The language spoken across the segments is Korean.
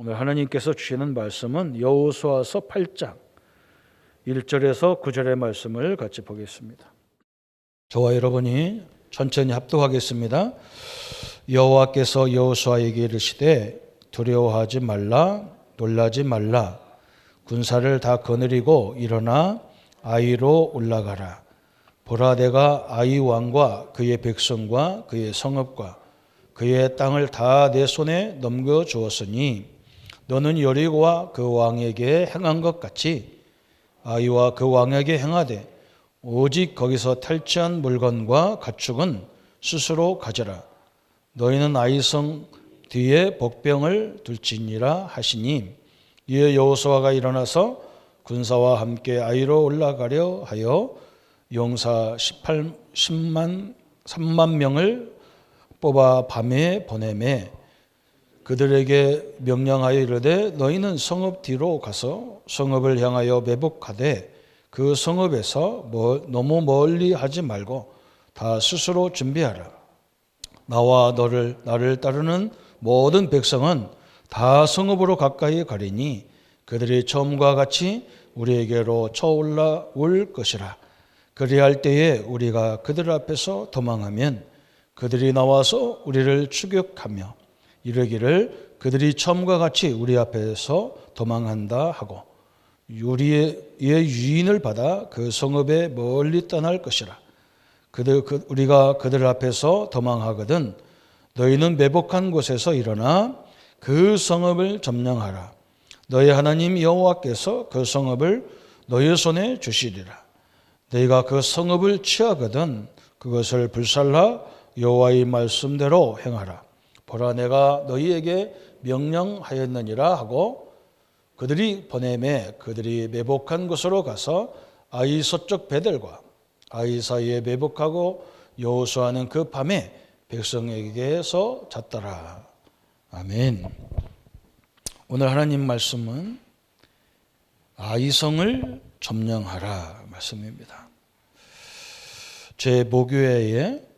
오늘 하나님께서 주시는 말씀은 여호수아서 8장 1절에서 9절의 말씀을 같이 보겠습니다. 저와 여러분이 천천히 합독하겠습니다. 여호와께서 여호수아에게 이르시되 두려워하지 말라, 놀라지 말라. 군사를 다 거느리고 일어나 아이로 올라가라. 보라, 내가 아이 왕과 그의 백성과 그의 성읍과 그의 땅을 다 내 손에 넘겨 주었으니 너는 여리고와 그 왕에게 행한 것 같이 아이와 그 왕에게 행하되 오직 거기서 탈취한 물건과 가축은 스스로 가져라. 너희는 아이성 뒤에 복병을 둘지니라 하시니, 이에 여호수아가 일어나서 군사와 함께 아이로 올라가려 하여 용사 3만 명을 뽑아 밤에 보내매 그들에게 명령하여 이르되 너희는 성읍 뒤로 가서 성읍을 향하여 매복하되 그 성읍에서 너무 멀리 하지 말고 다 스스로 준비하라. 나와 나를 따르는 모든 백성은 다 성읍으로 가까이 가리니 그들이 처음과 같이 우리에게로 쳐올라올 것이라. 그리할 때에 우리가 그들 앞에서 도망하면 그들이 나와서 우리를 추격하며 이르기를 그들이 처음과 같이 우리 앞에서 도망한다 하고 우리의 유인을 받아 그 성읍에 멀리 떠날 것이라. 우리가 그들 앞에서 도망하거든 너희는 매복한 곳에서 일어나 그 성읍을 점령하라. 너희 하나님 여호와께서 그 성읍을 너희 손에 주시리라. 너희가 그 성읍을 취하거든 그것을 불살라 여호와의 말씀대로 행하라. 보라, 내가 너희에게 명령하였느니라 하고 그들이 보내매 그들이 매복한 곳으로 가서 아이 서쪽 베델과 아이 사이에 매복하고 여호수아는 그 밤에 백성에게서 잤더라. 아멘. 오늘 하나님 말씀은 아이성을 점령하라 말씀입니다. 제 모교회에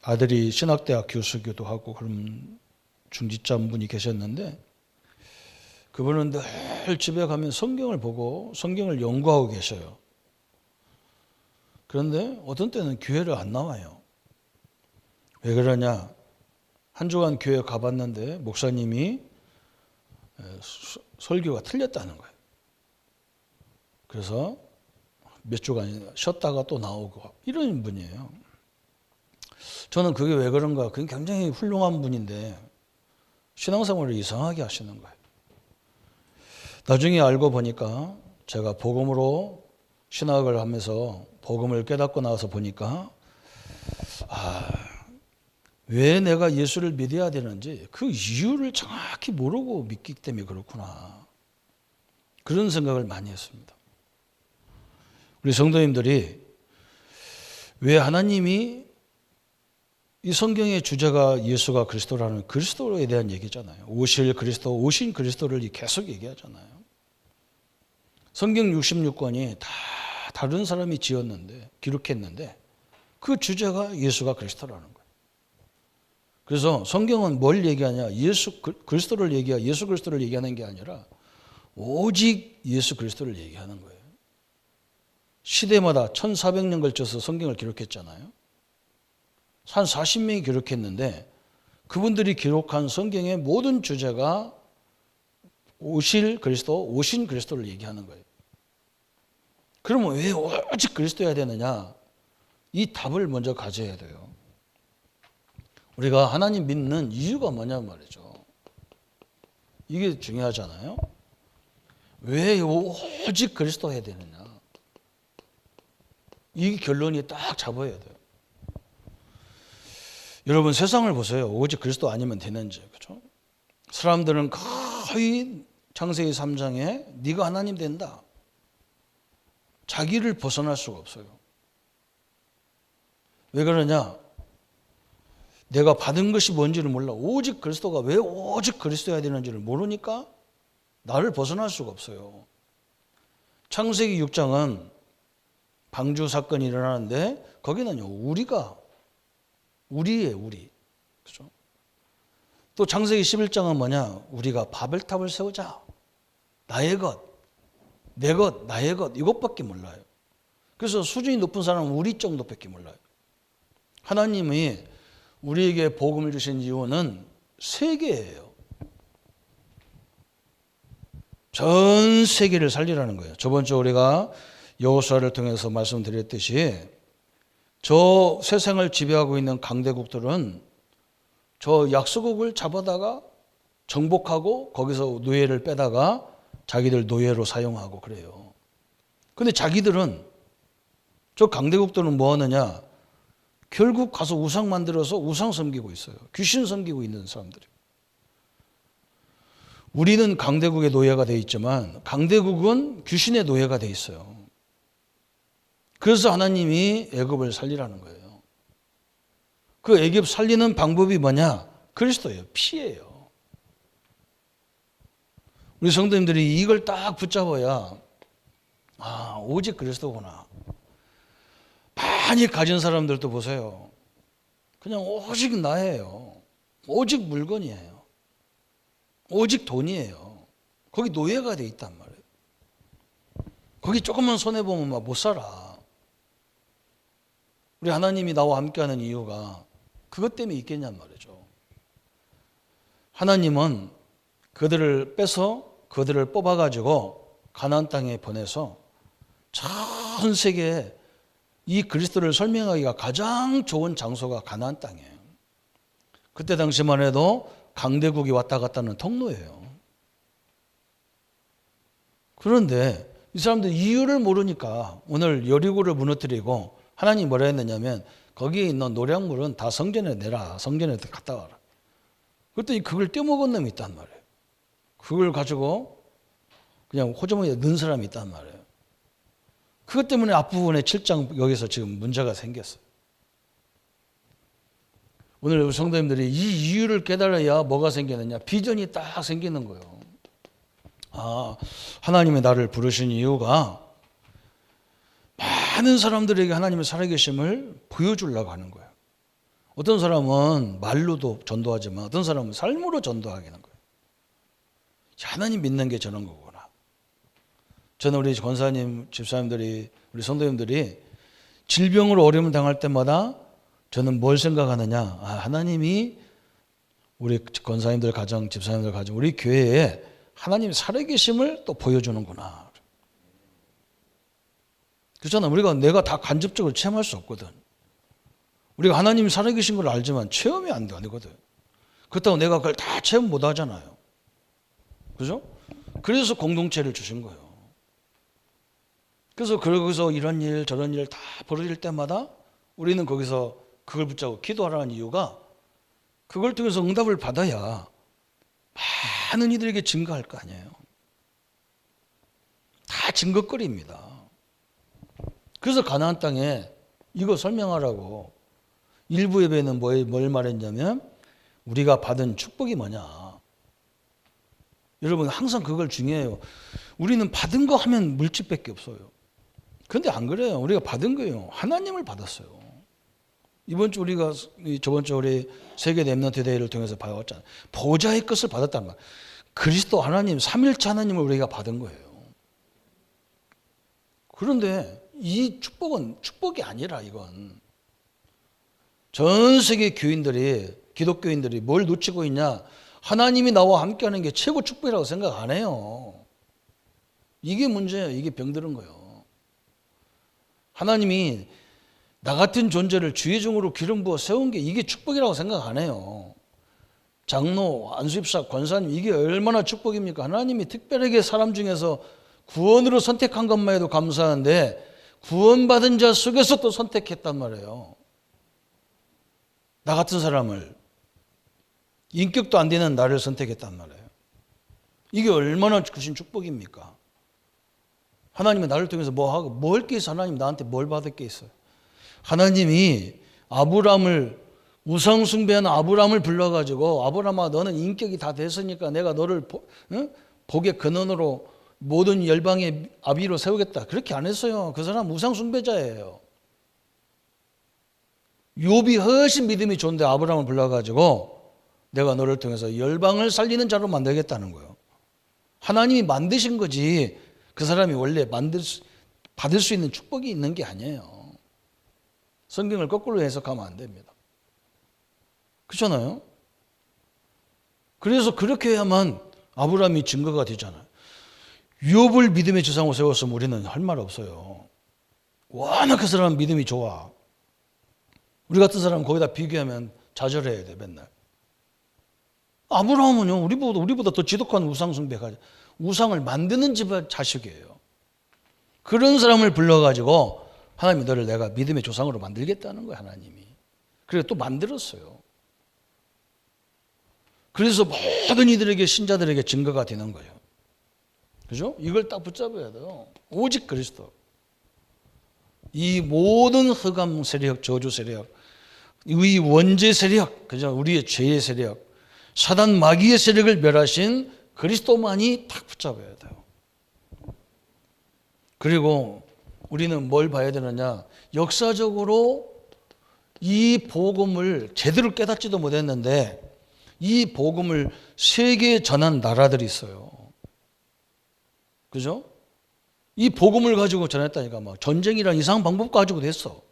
아들이 신학대학 교수기도 하고 그런 중직자 분이 계셨는데 그분은 늘 집에 가면 성경을 보고 성경을 연구하고 계셔요. 그런데 어떤 때는 교회를 안 나와요. 왜 그러냐? 한 주간 교회 가봤는데 목사님이 설교가 틀렸다는 거예요. 그래서 몇 주간 쉬었다가 또 나오고 이런 분이에요. 저는 그게 왜 그런가? 그게 굉장히 훌륭한 분인데 신앙생활을 이상하게 하시는 거예요. 나중에 알고 보니까 제가 복음으로 신학을 하면서 복음을 깨닫고 나서 보니까 왜 내가 예수를 믿어야 되는지 그 이유를 정확히 모르고 믿기 때문에 그렇구나. 그런 생각을 많이 했습니다. 우리 성도님들이 왜 하나님이 이 성경의 주제가 예수가 그리스도라는 그리스도에 대한 얘기잖아요. 오신 그리스도를 계속 얘기하잖아요. 성경 66권이 다 다른 사람이 기록했는데 그 주제가 예수가 그리스도라는 거예요. 그래서 성경은 뭘 얘기하냐? 예수 그리스도를 얘기하는 게 아니라 오직 예수 그리스도를 얘기하는 거예요. 시대마다 1400년 걸쳐서 성경을 기록했잖아요. 한 40명이 기록했는데 그분들이 기록한 성경의 모든 주제가 오신 그리스도를 얘기하는 거예요. 그러면 왜 오직 그리스도여야 되느냐? 이 답을 먼저 가져야 돼요. 우리가 하나님 믿는 이유가 뭐냐 말이죠. 이게 중요하잖아요. 왜 오직 그리스도 해야 되느냐? 이 결론이 딱 잡아야 돼요. 여러분 세상을 보세요. 오직 그리스도 아니면 되는지. 그렇죠? 사람들은 거의 창세기 3장에 네가 하나님 된다. 자기를 벗어날 수가 없어요. 왜 그러냐? 내가 받은 것이 뭔지를 몰라. 오직 그리스도가 왜 오직 그리스도여야 되는지를 모르니까 나를 벗어날 수가 없어요. 창세기 6장은 방주 사건이 일어나는데 거기는요 우리예요, 우리. 그렇죠? 또 창세기 11장은 뭐냐? 우리가 바벨탑을 세우자. 나의 것, 내 것, 나의 것 이것밖에 몰라요. 그래서 수준이 높은 사람은 우리 정도밖에 몰라요. 하나님이 우리에게 복음을 주신 이유는 세계예요. 전 세계를 살리라는 거예요. 저번 주 우리가 여호수아를 통해서 말씀드렸듯이 저 세상을 지배하고 있는 강대국들은 저 약소국을 잡아다가 정복하고 거기서 노예를 빼다가 자기들 노예로 사용하고 그래요. 근데 자기들은 저 강대국들은 뭐 하느냐? 결국 가서 우상 만들어서 우상 섬기고 있어요. 귀신 섬기고 있는 사람들이. 우리는 강대국의 노예가 돼 있지만 강대국은 귀신의 노예가 돼 있어요. 그래서 하나님이 애굽을 살리라는 거예요. 그 애굽 살리는 방법이 뭐냐? 그리스도예요. 피예요. 우리 성도님들이 이걸 딱 붙잡아야 오직 그리스도구나. 많이 가진 사람들도 보세요. 그냥 오직 나예요. 오직 물건이에요. 오직 돈이에요. 거기 노예가 돼 있단 말이에요. 거기 조금만 손해보면 막 못 살아. 우리 하나님이 나와 함께하는 이유가 그것 때문에 있겠냔 말이죠. 하나님은 그들을 빼서 그들을 뽑아가지고 가나안 땅에 보내서 전 세계에 이 그리스도를 설명하기가 가장 좋은 장소가 가나안 땅이에요. 그때 당시만 해도 강대국이 왔다 갔다 하는 통로예요. 그런데 이 사람들 이유를 모르니까 오늘 여리고를 무너뜨리고 하나님이 뭐라 했느냐면 거기에 있는 노량물은 다 성전에 내라. 성전에 갔다 와라. 그랬더니 그걸 떼먹은 놈이 있단 말이에요. 그걸 가지고 그냥 호주머니에 넣은 사람이 있단 말이에요. 그것 때문에 앞부분에 7장 여기서 지금 문제가 생겼어요. 오늘 우리 성도님들이 이 이유를 깨달아야 뭐가 생기느냐? 비전이 딱 생기는 거예요. 하나님이 나를 부르신 이유가 많은 사람들에게 하나님의 살아계심을 보여주려고 하는 거예요. 어떤 사람은 말로도 전도하지만 어떤 사람은 삶으로 전도하기는 거예요. 하나님 믿는 게 저런 거구나. 저는 우리 권사님, 집사님들이, 우리 성도님들이 질병으로 어려움을 당할 때마다 저는 뭘 생각하느냐? 하나님이 우리 권사님들 가정, 집사님들 가정, 우리 교회에 하나님의 살아계심을 또 보여주는구나. 그렇잖아. 내가 다 간접적으로 체험할 수 없거든. 우리가 하나님이 살아계신 걸 알지만 체험이 안 되거든. 그렇다고 내가 그걸 다 체험 못 하잖아요. 그죠? 그래서 공동체를 주신 거예요. 그래서 거기서 이런 일 저런 일 다 벌어질 때마다 우리는 거기서 그걸 붙잡고 기도하라는 이유가 그걸 통해서 응답을 받아야 많은 이들에게 증거할 거 아니에요. 다 증거거리입니다. 그래서 가나안 땅에 이거 설명하라고 일부 예배는 뭘 말했냐면 우리가 받은 축복이 뭐냐. 여러분 항상 그걸 중요해요. 우리는 받은 거 하면 물질밖에 없어요. 그런데 안 그래요. 우리가 받은 거예요. 하나님을 받았어요. 이번 주 우리가 저번 주 우리 세계 렘넌트 대회를 통해서 봐왔잖아요. 보좌의 것을 받았단 말이에요. 그리스도 하나님, 삼일체 하나님을 우리가 받은 거예요. 그런데 이 축복은 축복이 아니라 이건 전 세계 교인들이 기독교인들이 뭘 놓치고 있냐? 하나님이 나와 함께하는 게 최고 축복이라고 생각 안 해요. 이게 문제예요. 이게 병들은 거예요. 하나님이 나 같은 존재를 주의 종으로 기름 부어 세운 게 이게 축복이라고 생각 안 해요. 장로, 안수집사, 권사님 이게 얼마나 축복입니까? 하나님이 특별하게 사람 중에서 구원으로 선택한 것만 해도 감사한데 구원받은 자 속에서 또 선택했단 말이에요. 나 같은 사람을 인격도 안 되는 나를 선택했단 말이에요. 이게 얼마나 크신 축복입니까? 하나님이 나를 통해서 뭐 하고 뭘 게 있어? 하나님 나한테 뭘 받을 게 있어요? 하나님이 아브라함을 우상 숭배하는 아브라함을 불러가지고 아브라함아 너는 인격이 다 됐으니까 내가 너를 복의 근원으로 모든 열방의 아비로 세우겠다. 그렇게 안 했어요. 그 사람 우상 숭배자예요. 욥이 훨씬 믿음이 좋은데 아브라함을 불러가지고 내가 너를 통해서 열방을 살리는 자로 만들겠다는 거예요. 하나님이 만드신 거지 그 사람이 원래 받을 수 있는 축복이 있는 게 아니에요. 성경을 거꾸로 해석하면 안 됩니다. 그렇잖아요? 그래서 그렇게 해야만 아브라함이 증거가 되잖아요. 욥을 믿음의 조상으로 세웠으면 우리는 할 말 없어요. 워낙 그 사람은 믿음이 좋아. 우리 같은 사람은 거기다 비교하면 좌절해야 돼 맨날. 아브라함은요 우리보다 더 지독한 우상 숭배가 우상을 만드는 집의 자식이에요. 그런 사람을 불러가지고 하나님이 너를 내가 믿음의 조상으로 만들겠다는 거예요. 하나님이. 그래서 또 만들었어요. 그래서 모든 이들에게 신자들에게 증거가 되는 거예요. 그죠? 이걸 딱 붙잡아야 돼요. 오직 그리스도. 이 모든 흑암 세력, 저주 세력, 이 원죄 세력, 그죠? 우리의 죄의 세력, 사단 마귀의 세력을 멸하신 그리스도만이 딱 붙잡아야 돼요. 그리고 우리는 뭘 봐야 되느냐? 역사적으로 이 복음을 제대로 깨닫지도 못했는데 이 복음을 세계에 전한 나라들이 있어요. 그죠? 이 복음을 가지고 전했다니까 막 전쟁이란 이상한 방법 가지고 됐어.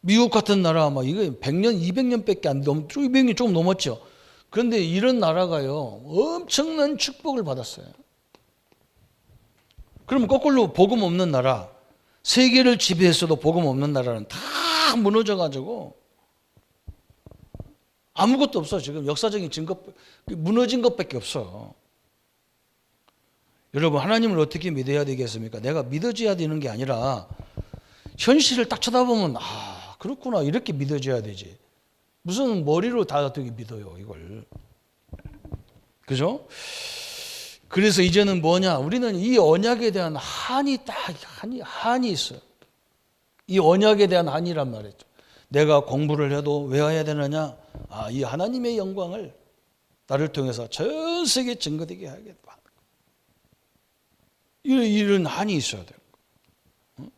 미국 같은 나라 막 이거 100년, 200년밖에 안 넘, 200년 조금 넘었죠. 그런데 이런 나라가요 엄청난 축복을 받았어요. 그러면 거꾸로 복음 없는 나라, 세계를 지배했어도 복음 없는 나라는 다 무너져가지고 아무것도 없어. 지금 역사적인 증거 무너진 것밖에 없어. 여러분 하나님을 어떻게 믿어야 되겠습니까? 내가 믿어져야 되는 게 아니라 현실을 딱 쳐다보면 아 그렇구나 이렇게 믿어져야 되지. 무슨 머리로 다 어떻게 믿어요 이걸. 그죠? 그래서 이제는 뭐냐? 우리는 이 언약에 대한 한이 있어요. 이 언약에 대한 한이란 말이죠. 내가 공부를 해도 왜 해야 되느냐? 아, 이 하나님의 영광을 나를 통해서 전 세계에 증거되게 하겠다. 이런 한이 있어야 돼요.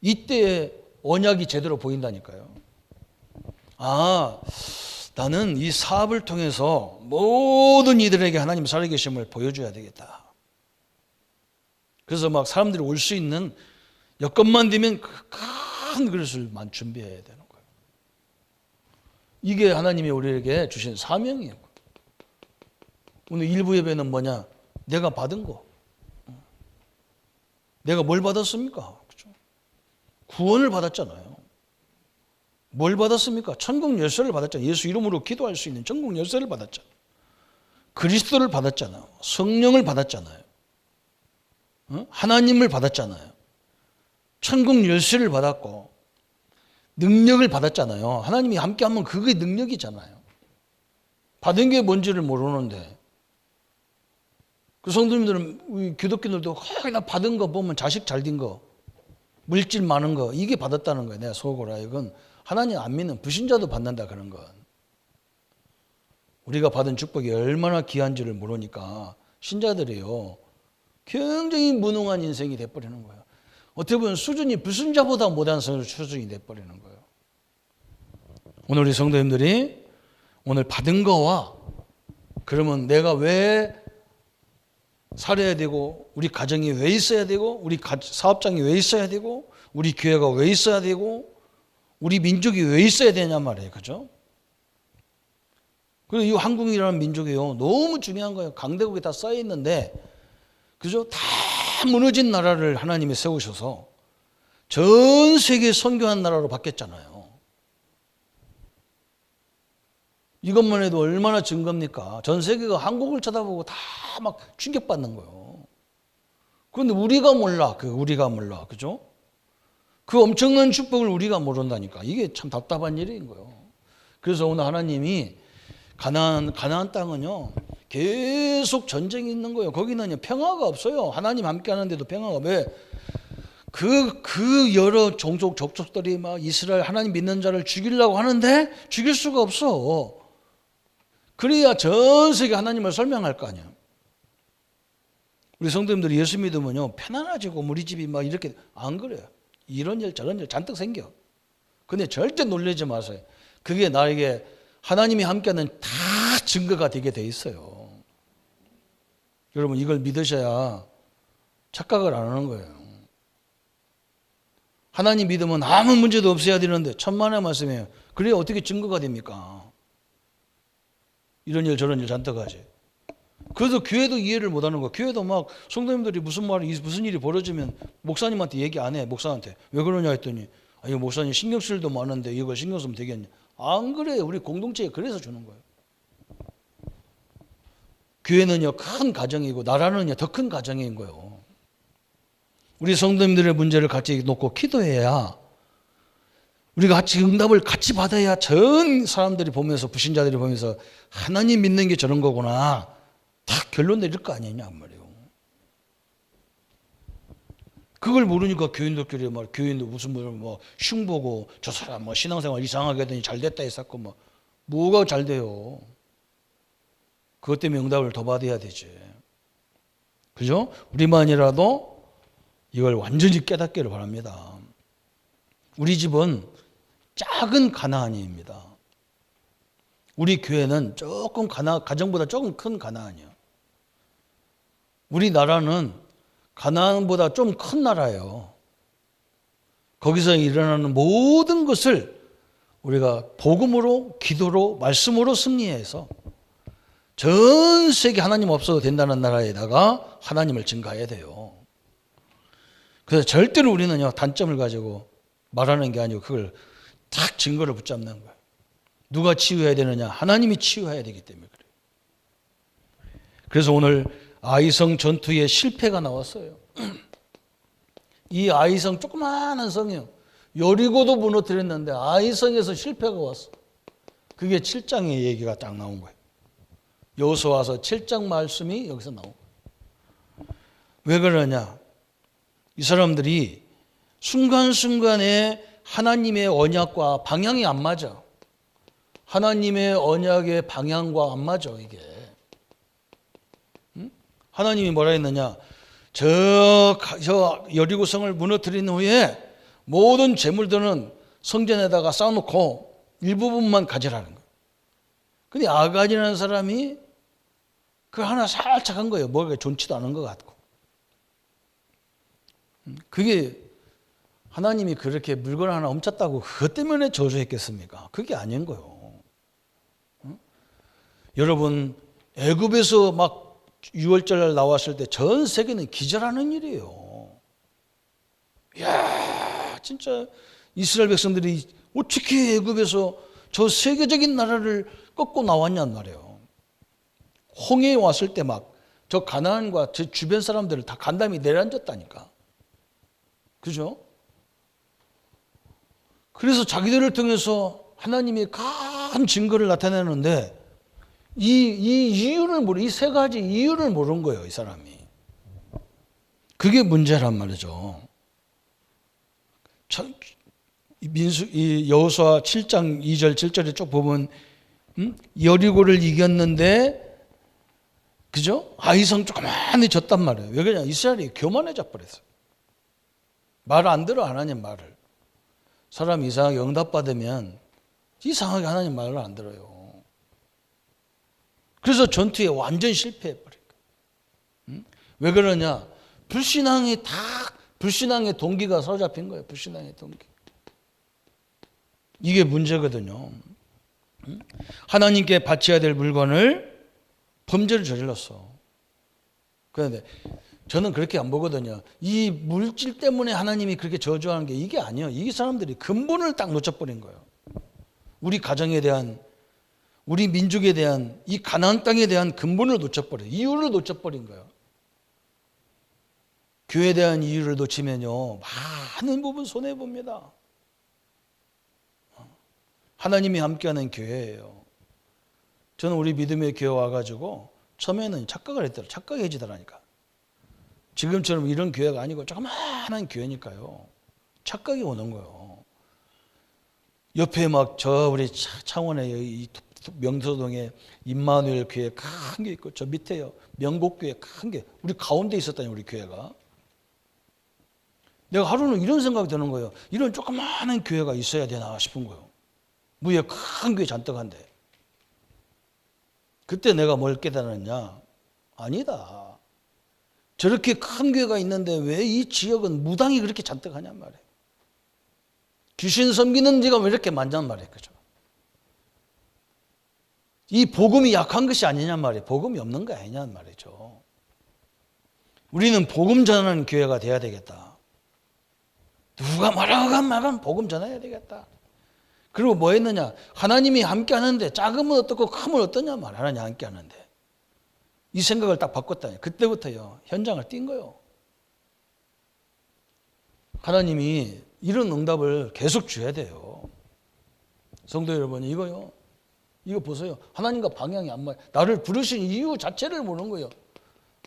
이때 언약이 제대로 보인다니까요. 아, 나는 이 사업을 통해서 모든 이들에게 하나님 살아계심을 보여줘야 되겠다. 그래서 막 사람들이 올 수 있는 여건만 되면 큰 그릇을만 준비해야 되는 거예요. 이게 하나님이 우리에게 주신 사명이에요. 오늘 일부 예배는 뭐냐? 내가 받은 거. 내가 뭘 받았습니까? 그렇죠? 구원을 받았잖아요. 뭘 받았습니까? 천국 열쇠를 받았잖아요. 예수 이름으로 기도할 수 있는 천국 열쇠를 받았잖아요. 그리스도를 받았잖아요. 성령을 받았잖아요. 하나님을 받았잖아요. 천국 열쇠를 받았고 능력을 받았잖아요. 하나님이 함께하면 그게 능력이잖아요. 받은 게 뭔지를 모르는데 그 성도님들은 우리 기독교인들도 거의 다 받은 거 보면 자식 잘 된 거 물질 많은 거 이게 받았다는 거예요. 내가 속으로 이건 하나님 안 믿는 불신자도 받는다 그런 건. 우리가 받은 축복이 얼마나 귀한지를 모르니까 신자들이요 굉장히 무능한 인생이 돼버리는 거예요. 어떻게 보면 수준이 불신자보다 못한 수준이 돼버리는 거예요. 오늘 우리 성도님들이 오늘 받은 거와 그러면 내가 왜 살아야 되고 우리 가정이 왜 있어야 되고 우리 사업장이 왜 있어야 되고 우리 교회가 왜 있어야 되고 우리 민족이 왜 있어야 되냐 말이에요. 그죠? 그리고 이 한국이라는 민족이요 너무 중요한 거예요. 강대국이 다 쌓여 있는데 그죠? 다 무너진 나라를 하나님이 세우셔서 전 세계 선교한 나라로 바뀌었잖아요. 이것만 해도 얼마나 증거입니까? 전 세계가 한국을 쳐다보고 다 막 충격받는 거예요. 그런데 우리가 몰라. 우리가 몰라. 그죠? 그 엄청난 축복을 우리가 모른다니까. 이게 참 답답한 일인 거예요. 그래서 오늘 하나님이 가나안 땅은요. 계속 전쟁이 있는 거예요. 거기는 평화가 없어요. 하나님 함께 하는데도 평화가 왜? 그 여러 족속들이 막 이스라엘 하나님 믿는 자를 죽이려고 하는데 죽일 수가 없어. 그래야 전 세계 하나님을 설명할 거 아니야. 우리 성도님들이 예수 믿으면요 편안해지고 우리 집이 막 이렇게 안 그래요. 이런 일 저런 일 잔뜩 생겨. 근데 절대 놀라지 마세요. 그게 나에게 하나님이 함께하는 다 증거가 되게 돼 있어요. 여러분 이걸 믿으셔야 착각을 안 하는 거예요. 하나님 믿으면 아무 문제도 없어야 되는데 천만의 말씀이에요. 그래야 어떻게 증거가 됩니까? 이런 일 저런 일 잔뜩 하지. 그래서 교회도 이해를 못하는 거야. 교회도 막 성도님들이 무슨 일이 벌어지면 목사님한테 얘기 안 해. 목사한테 왜 그러냐 했더니 이거 목사님 신경 쓸 일도 많은데 이거 신경 쓰면 되겠냐. 안 그래요. 우리 공동체에 그래서 주는 거예요. 교회는요 큰 가정이고 나라는요 더 큰 가정인 거예요. 우리 성도님들의 문제를 같이 놓고 기도해야 우리가 같이 응답을 같이 받아야 전 사람들이 보면서 불신자들이 보면서 하나님 믿는 게 저런 거구나 다 결론 내릴 거 아니냐 말이에요. 그걸 모르니까 교인들끼리 막 교인도 무슨 뭐 흉보고 저 사람 뭐 신앙생활 이상하게 하더니 잘 됐다 했었고 뭐가 잘 돼요. 그것 때문에 응답을 더 받아야 되지. 그죠? 우리만이라도 이걸 완전히 깨닫기를 바랍니다. 우리 집은 작은 가나안입니다. 우리 교회는 조금 가정보다 조금 큰 가나안이에요. 우리나라는 가나안보다 좀 큰 나라예요. 거기서 일어나는 모든 것을 우리가 복음으로, 기도로, 말씀으로 승리해서 전 세계 하나님 없어도 된다는 나라에다가 하나님을 증가해야 돼요. 그래서 절대로 우리는요 단점을 가지고 말하는 게 아니고 그걸 딱 증거를 붙잡는 거예요. 누가 치유해야 되느냐? 하나님이 치유해야 되기 때문에 그래요. 그래서 오늘 아이성 전투에 실패가 나왔어요. 이 아이성 조그마한 성이요. 여리고도 무너뜨렸는데 아이성에서 실패가 왔어. 그게 7장의 얘기가 딱 나온 거예요. 여호수아서 7장 말씀이 여기서 나온 거예요. 왜 그러냐? 이 사람들이 순간순간에 하나님의 언약과 방향이 안 맞아. 하나님의 언약의 방향과 안 맞아 이게. 하나님이 뭐라 했느냐? 저 여리고성을 무너뜨린 후에 모든 재물들은 성전에다가 쌓아놓고 일부분만 가져라는 거예요. 근데 아간이라는 사람이 그걸 하나 살짝 한 거예요. 뭐가 좋지도 않은 것 같고. 그게 하나님이 그렇게 물건 하나 훔쳤다고 그것 때문에 저주했겠습니까? 그게 아닌 거예요. 여러분 애굽에서 막 6월절 나왔을 때 전 세계는 기절하는 일이에요. 이야 진짜 이스라엘 백성들이 어떻게 애굽에서 저 세계적인 나라를 꺾고 나왔냔 말이에요. 홍해에 왔을 때 막 저 가나안과 저 주변 사람들을 다 간담이 내려앉았다니까. 그죠? 그래서 자기들을 통해서 하나님이 큰 증거를 나타내는데 이 이유를 이 세 가지 이유를 모르는 거예요, 이 사람이. 그게 문제란 말이죠. 이 여호수아 7장 2절 7절에 쭉 보면 여리고를 이겼는데 그죠? 아이성 조그만히 졌단 말이에요. 왜 그러냐? 이스라엘이 교만해져 버렸어요. 말을 안 들어 하나님 말을. 사람이 이상하게 응답받으면 이상하게 하나님 말을 안 들어요. 그래서 전투에 완전 실패해버린 거예요. 왜 그러냐? 불신앙의 동기가 사로잡힌 거예요. 불신앙의 동기. 이게 문제거든요. 하나님께 바쳐야 될 물건을 범죄를 저질렀어. 그런데 저는 그렇게 안 보거든요. 이 물질 때문에 하나님이 그렇게 저주하는 게 이게 아니에요. 이 사람들이 근본을 딱 놓쳐버린 거예요. 우리 가정에 대한, 우리 민족에 대한, 이 가나안 땅에 대한 근본을 놓쳐버려요. 이유를 놓쳐버린 거예요. 교회에 대한 이유를 놓치면요 많은 부분 손해봅니다. 하나님이 함께하는 교회예요. 저는 우리 믿음의 교회 와가지고 처음에는 착각을 했더라. 착각해지더라니까. 지금처럼 이런 교회가 아니고 조그마한 교회니까요. 착각이 오는 거예요. 옆에 막 저 우리 창원에 이 명서동에 임마누엘 교회 큰 게 있고 저 밑에요 명곡교회 큰 게 우리 가운데 있었다니 우리 교회가. 내가 하루는 이런 생각이 드는 거예요. 이런 조그마한 교회가 있어야 되나 싶은 거예요. 무에 큰 교회 잔뜩한데. 그때 내가 뭘 깨달았냐? 아니다. 저렇게 큰 교회가 있는데 왜 이 지역은 무당이 그렇게 잔뜩 하냔 말이에요. 귀신 섬기는 지가 왜 이렇게 많냔 말이에요. 그죠? 이 복음이 약한 것이 아니냔 말이에요. 복음이 없는 거 아니냔 말이죠. 우리는 복음 전하는 교회가 돼야 되겠다. 누가 말하건 복음 전해야 되겠다. 그리고 뭐 했느냐? 하나님이 함께 하는데 작으면 어떻고 크면 어떠냐 말. 하나님 함께 하는데. 이 생각을 딱 바꿨다니. 그때부터요. 현장을 뛴 거예요. 하나님이 이런 응답을 계속 줘야 돼요. 성도 여러분, 이거 보세요. 하나님과 방향이 안 맞아요. 나를 부르신 이유 자체를 모르는 거예요.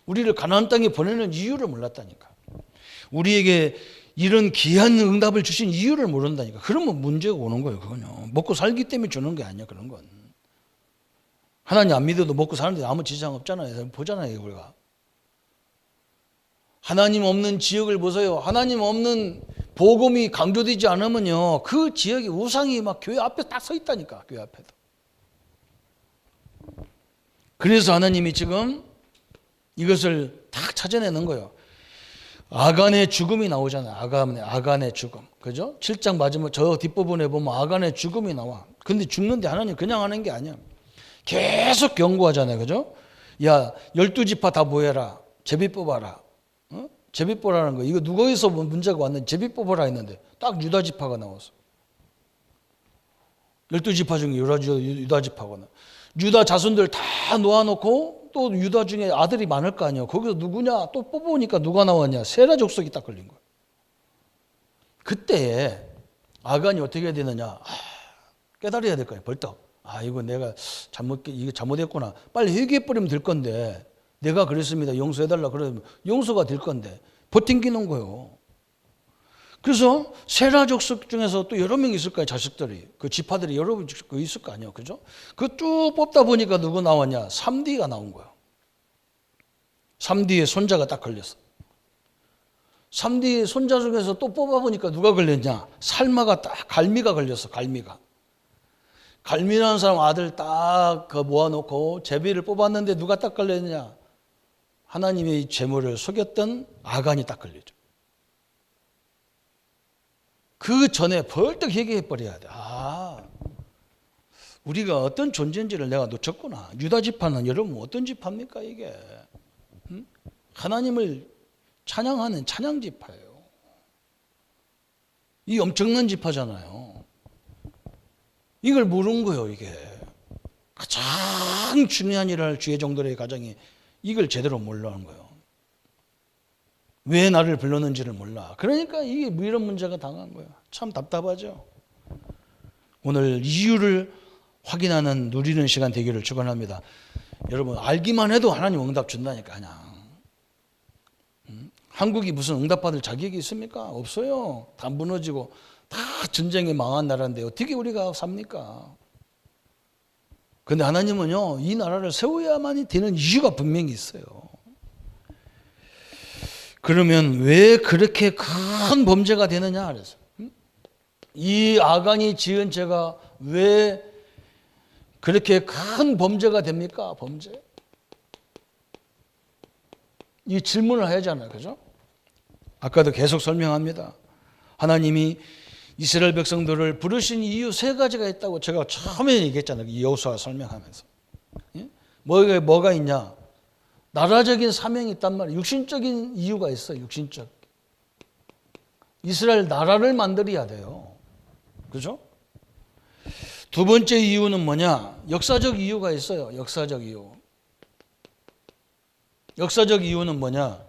우리를 가나안 땅에 보내는 이유를 몰랐다니까. 우리에게 이런 귀한 응답을 주신 이유를 모른다니까. 그러면 문제가 오는 거예요. 그건요. 먹고 살기 때문에 주는 게 아니야. 그런 건. 하나님 안 믿어도 먹고 사는데 아무 지장 없잖아요. 보잖아요. 우리가. 하나님 없는 지역을 보세요. 하나님 없는 복음이 강조되지 않으면요. 그 지역에 우상이 막 교회 앞에 딱 서 있다니까. 교회 앞에도. 그래서 하나님이 지금 이것을 딱 찾아내는 거예요. 아간의 죽음이 나오잖아요. 아간의 죽음. 그죠? 7장 맞으면 저 뒷부분에 보면 아간의 죽음이 나와. 근데 죽는데 하나님 그냥 하는 게 아니야. 계속 경고하잖아요. 그죠? 야, 12지파 다 모여라. 제비 뽑아라. 제비 뽑으라는 거. 이거 누구에서 문제가 왔는지 제비 뽑아라 했는데 딱 유다지파가 나왔어. 12지파 중에 유다지파가 나와. 유다 자손들 다 놓아놓고 또 유다 중에 아들이 많을 거 아니에요. 거기서 누구냐 또 뽑아보니까 누가 나왔냐. 세라 족속이 딱 걸린 거예요. 그때 아간이 어떻게 해야 되느냐. 깨달아야 될 거예요. 벌떡. 이거 내가 잘못했구나. 빨리 회개해버리면 될 건데 내가 그랬습니다. 용서해달라 그러면 용서가 될 건데 버팅기는 거예요. 그래서 세라 족속 중에서 또 여러 명 있을 거예요. 자식들이. 그 지파들이 여러 명 있을 거 아니에요. 그죠? 그 쭉 뽑다 보니까 누구 나왔냐. 3D가 나온 거예요. 3D의 손자가 딱 걸렸어. 3D의 손자 중에서 또 뽑아보니까 누가 걸렸냐. 살마가 딱 갈미가 걸렸어. 갈미라는 사람 아들 딱 모아놓고 제비를 뽑았는데 누가 딱 걸렸냐. 하나님의 재물을 속였던 아간이 딱 걸리죠. 그 전에 벌떡 회개해버려야 돼. 우리가 어떤 존재인지를 내가 놓쳤구나. 유다 지파는 여러분 어떤 지파입니까 이게? 하나님을 찬양하는 찬양 지파예요. 이 엄청난 지파잖아요. 이걸 모르는 거예요. 이게 가장 중요한 일을 할 주의 종들의 가정이 이걸 제대로 몰라는 거예요. 왜 나를 불렀는지를 몰라. 그러니까 이게 이런 문제가 당한 거예요. 참 답답하죠. 오늘 이유를 확인하는 누리는 시간 되기를 축원합니다. 여러분 알기만 해도 하나님 응답 준다니까 그냥. 한국이 무슨 응답받을 자격이 있습니까? 없어요. 다 무너지고 다 전쟁에 망한 나라인데 어떻게 우리가 삽니까? 그런데 하나님은요 이 나라를 세워야만이 되는 이유가 분명히 있어요. 그러면 왜 그렇게 큰 범죄가 되느냐 그래서 이 아간이 지은 죄가 왜 그렇게 큰 범죄가 됩니까? 범죄. 이 질문을 해야 하잖아요. 그죠? 아까도 계속 설명합니다. 하나님이 이스라엘 백성들을 부르신 이유 3가지가 있다고 제가 처음에 얘기했잖아요. 이 여호수아 설명하면서. 뭐가 있냐? 나라적인 사명이 있단 말이에요. 육신적인 이유가 있어요. 육신적. 이스라엘 나라를 만들어야 돼요. 그죠? 두 번째 이유는 뭐냐? 역사적 이유가 있어요. 역사적 이유. 역사적 이유는 뭐냐?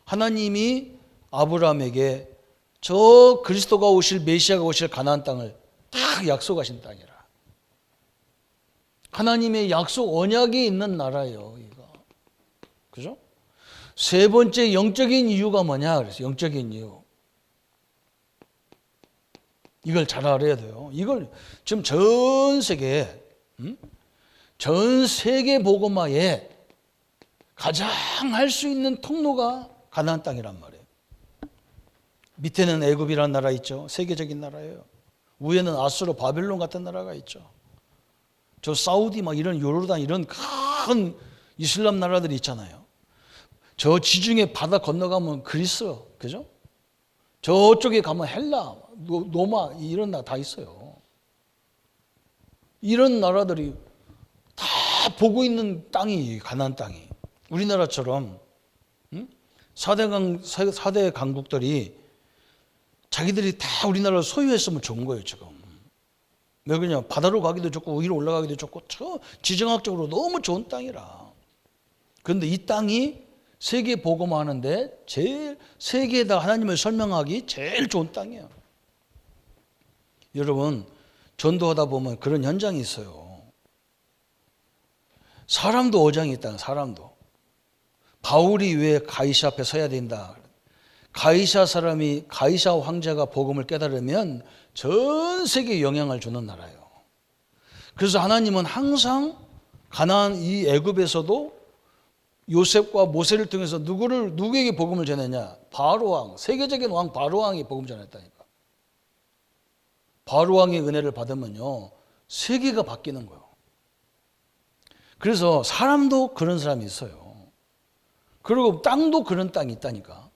하나님이 아브라함에게 저 그리스도가 오실 메시아가 오실 가나안 땅을 딱 약속하신 땅이라. 하나님의 약속 언약이 있는 나라예요. 이거. 그죠? 세 번째 영적인 이유가 뭐냐? 그래서 영적인 이유. 이걸 잘 알아야 돼요. 이걸 지금 전 세계 복음화에 가장 할 수 있는 통로가 가나안 땅이란 말이에요. 밑에는 애굽이라는 나라 있죠. 세계적인 나라예요. 위에는 아수르, 바벨론 같은 나라가 있죠. 저 사우디 막 이런 요르단 이런 큰 이슬람 나라들이 있잖아요. 저 지중해 바다 건너가면 그리스, 그죠? 저쪽에 가면 헬라, 로마 이런 나라 다 있어요. 이런 나라들이 다 보고 있는 땅이 가나안 땅이. 우리나라처럼 4대 강국들이 자기들이 다 우리나라를 소유했으면 좋은 거예요, 지금. 왜 그러냐? 바다로 가기도 좋고 위로 올라가기도 좋고 저 지정학적으로 너무 좋은 땅이라. 그런데 이 땅이 세계 복음하는데 제일 세계에다 하나님을 설명하기 제일 좋은 땅이에요. 여러분, 전도하다 보면 그런 현장이 있어요. 사람도 어장이 있다. 사람도. 바울이 왜 가이사 앞에 서야 된다. 가이사 사람이, 가이사 황제가 복음을 깨달으면 전 세계에 영향을 주는 나라예요. 그래서 하나님은 항상 가나안 이 애굽에서도 요셉과 모세를 통해서 누구에게 복음을 전했냐? 바로 왕, 세계적인 왕 바로 왕이 복음 전했다니까. 바로 왕의 은혜를 받으면요, 세계가 바뀌는 거예요. 그래서 사람도 그런 사람이 있어요. 그리고 땅도 그런 땅이 있다니까.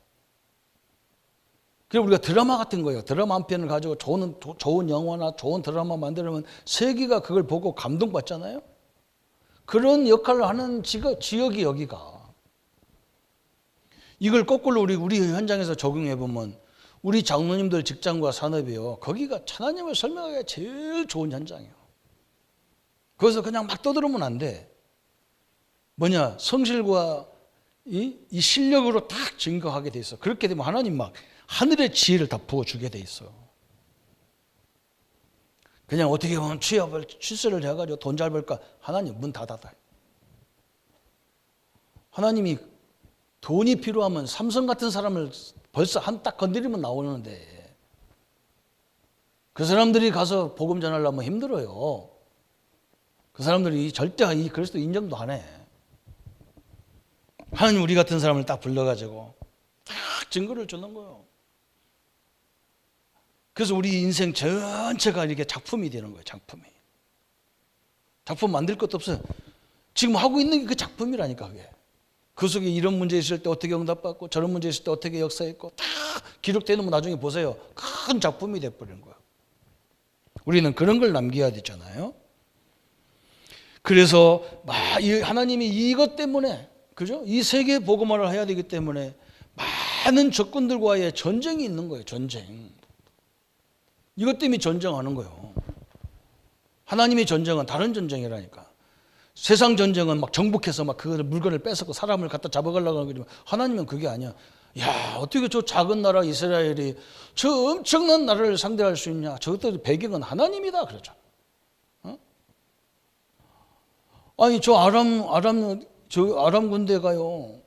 그래서 우리가 드라마 같은 거예요. 드라마 한 편을 가지고 좋은 영화나 좋은 드라마 만들면 세계가 그걸 보고 감동받잖아요. 그런 역할을 하는 지역이 여기가. 이걸 거꾸로 우리 현장에서 적용해 보면 우리 장로님들 직장과 산업이요, 거기가 하나님을 설명하기가 제일 좋은 현장이에요. 거기서 그냥 막 떠들으면 안 돼. 뭐냐, 성실과 이 실력으로 딱 증거하게 돼 있어. 그렇게 되면 하나님 막 하늘의 지혜를 다 부어주게 돼 있어. 그냥 어떻게 보면 취소를 해가지고 돈 잘 벌까? 하나님 문 다 닫아요. 하나님이 돈이 필요하면 삼성 같은 사람을 벌써 딱 건드리면 나오는데 그 사람들이 가서 복음 전하려면 힘들어요. 그 사람들이 절대 그리스도 인정도 안 해. 하나님 우리 같은 사람을 딱 불러가지고 딱 증거를 주는 거예요. 그래서 우리 인생 전체가 이렇게 작품이 되는 거예요. 작품 만들 것도 없어요. 지금 하고 있는 게 그 작품이라니까. 그게. 그 속에 이런 문제 있을 때 어떻게 응답받고 저런 문제 있을 때 어떻게 역사했고 다 기록되는 거 나중에 보세요. 큰 작품이 돼버리는 거예요. 우리는 그런 걸 남겨야 되잖아요. 그래서 하나님이 이것 때문에, 그죠? 이 세계 복음화를 해야 되기 때문에 많은 적군들과의 전쟁이 있는 거예요. 전쟁. 이것 때문에 전쟁하는 거예요. 하나님의 전쟁은 다른 전쟁이라니까. 세상 전쟁은 막 정복해서 막 그 물건을 뺏었고 사람을 갖다 잡아가려고 하는 거지만 하나님은 그게 아니야. 야, 어떻게 저 작은 나라 이스라엘이 저 엄청난 나라를 상대할 수 있냐? 저것들 배경은 하나님이다 그러죠. 어? 아니 저 아람 군대가요,